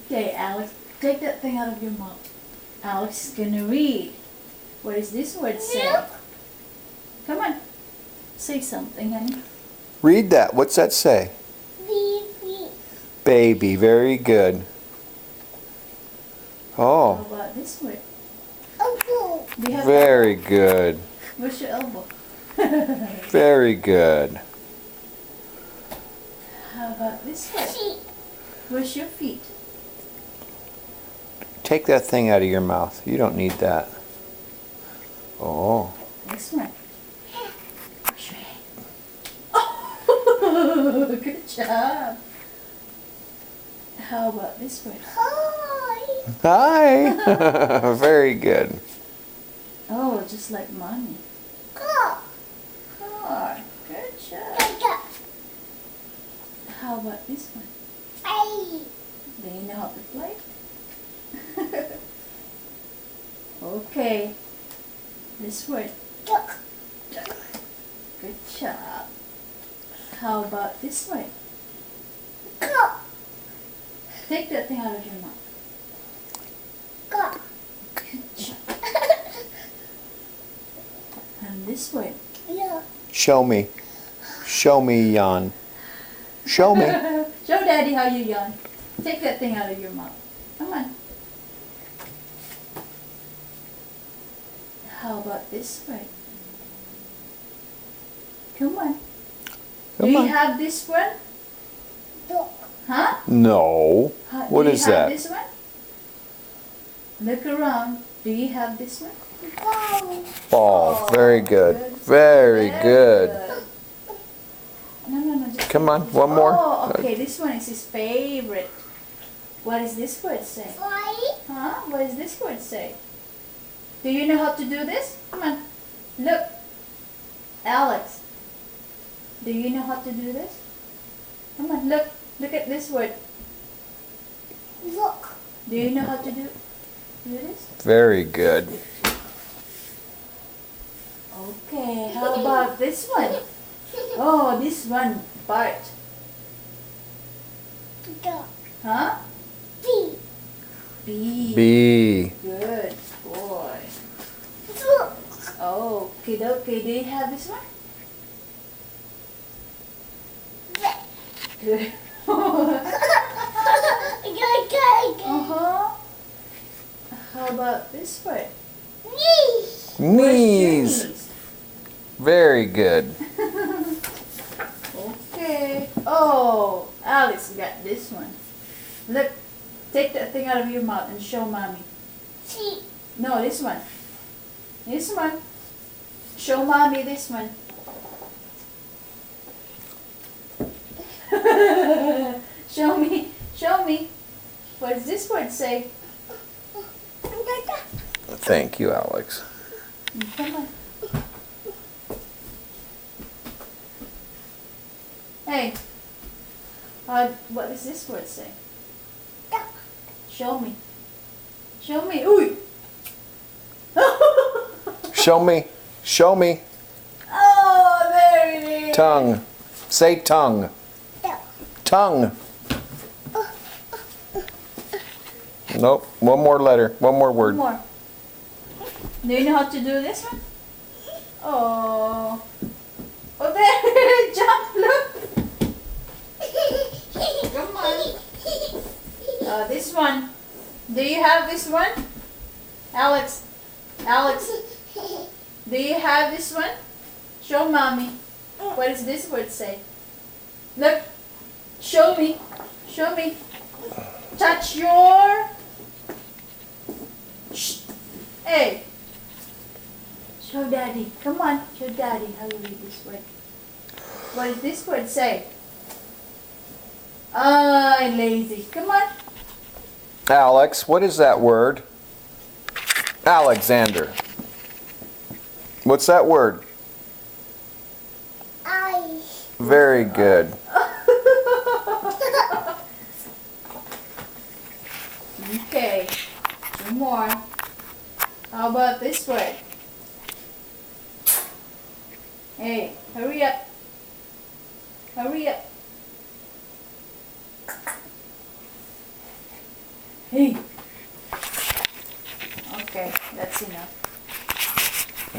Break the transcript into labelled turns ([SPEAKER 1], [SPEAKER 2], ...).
[SPEAKER 1] Okay, Alex, take that thing out of your mouth. Alex is gonna read. What does this word say?
[SPEAKER 2] Milk.
[SPEAKER 1] Come on. Say something, honey.
[SPEAKER 3] Read that. What's that say?
[SPEAKER 2] Baby.
[SPEAKER 3] Baby. Very good.
[SPEAKER 1] How
[SPEAKER 3] Oh,
[SPEAKER 1] about this word?
[SPEAKER 2] Elbow.
[SPEAKER 1] Do you have
[SPEAKER 3] very
[SPEAKER 1] elbow?
[SPEAKER 3] good.
[SPEAKER 1] Where's your elbow?
[SPEAKER 3] Very good.
[SPEAKER 1] How about this word?
[SPEAKER 2] Feet.
[SPEAKER 1] Where's your feet?
[SPEAKER 3] Take that thing out of your mouth. You don't need that. Oh.
[SPEAKER 1] This one. Where's your head? Oh, good job. How about this word?
[SPEAKER 2] Hi.
[SPEAKER 3] Hi. Very good.
[SPEAKER 1] Oh, just like mommy.
[SPEAKER 2] Go.
[SPEAKER 1] Car. Good job.
[SPEAKER 2] Go.
[SPEAKER 1] How about this one?
[SPEAKER 2] Hey.
[SPEAKER 1] Do you know how to play? Okay. This word.
[SPEAKER 2] Duck.
[SPEAKER 1] Good job. How about this way?
[SPEAKER 2] Go.
[SPEAKER 1] Take that thing out of your mouth.
[SPEAKER 2] Go.
[SPEAKER 1] Good job. And this way.
[SPEAKER 2] Yeah.
[SPEAKER 3] Show me. Show me, Jan. Show me.
[SPEAKER 1] Show Daddy how you yawn. Take that thing out of your mouth. Come on. How about this way? Come on. Do
[SPEAKER 3] Come
[SPEAKER 1] you
[SPEAKER 3] on.
[SPEAKER 1] have this one?
[SPEAKER 2] Duck.
[SPEAKER 1] Huh?
[SPEAKER 3] No. What is
[SPEAKER 1] Do you have
[SPEAKER 3] that?
[SPEAKER 1] this one? Look around. Do you have this one?
[SPEAKER 2] Go.
[SPEAKER 3] Ball. Very good.
[SPEAKER 1] Good.
[SPEAKER 3] Very good.
[SPEAKER 1] No. Just
[SPEAKER 3] Come on. One more.
[SPEAKER 1] Oh, okay. This one is his favorite. What does this word say?
[SPEAKER 2] Fly.
[SPEAKER 1] Huh? What does this word say? Do you know how to do this? Come on. Look. Alex. Do you know how to do this? Come on. Look. Look at this word.
[SPEAKER 2] Look.
[SPEAKER 1] Do you know how to do this?
[SPEAKER 3] Very good.
[SPEAKER 1] Okay. How about this one? Oh, this one. Bart.
[SPEAKER 2] Duck.
[SPEAKER 1] Huh?
[SPEAKER 2] Bee.
[SPEAKER 1] B.
[SPEAKER 3] B.
[SPEAKER 1] Good boy.
[SPEAKER 2] Look.
[SPEAKER 1] Oh, okay. Do you have this one? Good. Uh-huh. How about this word?
[SPEAKER 2] Knees.
[SPEAKER 1] Where's your
[SPEAKER 3] Knees. Very good.
[SPEAKER 1] Okay. Oh, Alex got this one. Look, take that thing out of your mouth and show mommy.
[SPEAKER 2] Feet.
[SPEAKER 1] No, this one. This one. Show mommy this one. Show me. Show me. What does this word say?
[SPEAKER 3] Thank you, Alex.
[SPEAKER 1] Come on. Hey. What does this word say?
[SPEAKER 2] Duck.
[SPEAKER 1] Show me. Show me. Ooh.
[SPEAKER 3] Show me. Show me.
[SPEAKER 1] Oh, there it is.
[SPEAKER 3] Tongue. Say tongue.
[SPEAKER 2] Duck.
[SPEAKER 3] Tongue. Nope. One more letter. One more
[SPEAKER 1] One
[SPEAKER 3] word.
[SPEAKER 1] more. Do you know how to do this one? Oh. Oh, there. Jump. Look. Come on. This one. Do you have this one? Alex. Alex. Do you have this one? Show mommy. What does this word say? Look. Show me. Show me. Touch your... Shh. Hey. Show daddy. Come on. Show daddy how you read this word. What does this word say? Lazy. Come on.
[SPEAKER 3] Alex, what is that word? Alexander. What's that word?
[SPEAKER 2] Eyes.
[SPEAKER 3] Very good.
[SPEAKER 1] Okay. Two more. How about this word? Hey, hurry up. Hurry up. Hey. Okay, that's enough.